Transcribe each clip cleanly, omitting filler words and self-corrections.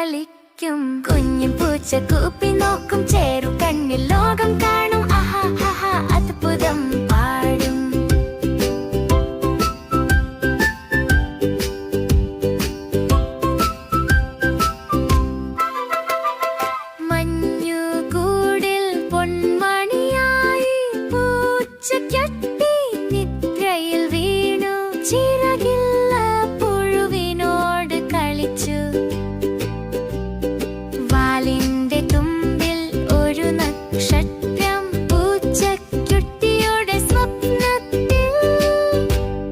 കളിക്കും. കുഞ്ഞു പൂച്ച കൂപ്പി നോക്കും, ചേരു കണ്ണിൽ ലോകം കാണും. ആഹാ ആഹാ അത്ഭുതം പാടും. മഞ്ഞുകൂടിൽ പൊന്മണിയായി പൂച്ചയ്ക്കൊട്ടി നിദ്രയിൽ വീണു. ചിറകില്ല പുഴുവിനോട് കളിച്ചു. വാലിന്റെ തുമ്പിൽ ഒരു നക്ഷത്രം, പൂച്ചക്കുട്ടിയുടെ സ്വപ്നത്തിൽ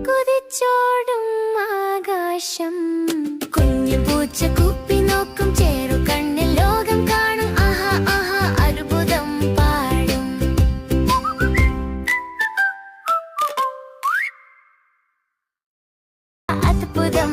കുതിച്ചോടും ആകാശം. കുഞ്ഞു പൂച്ച കൂപ്പി നോക്കും, ചേരു കണ്ണിൽ ലോകം കാണും. ആഹാ ആഹാ അത്ഭുതം പാടും. അത്ഭുതം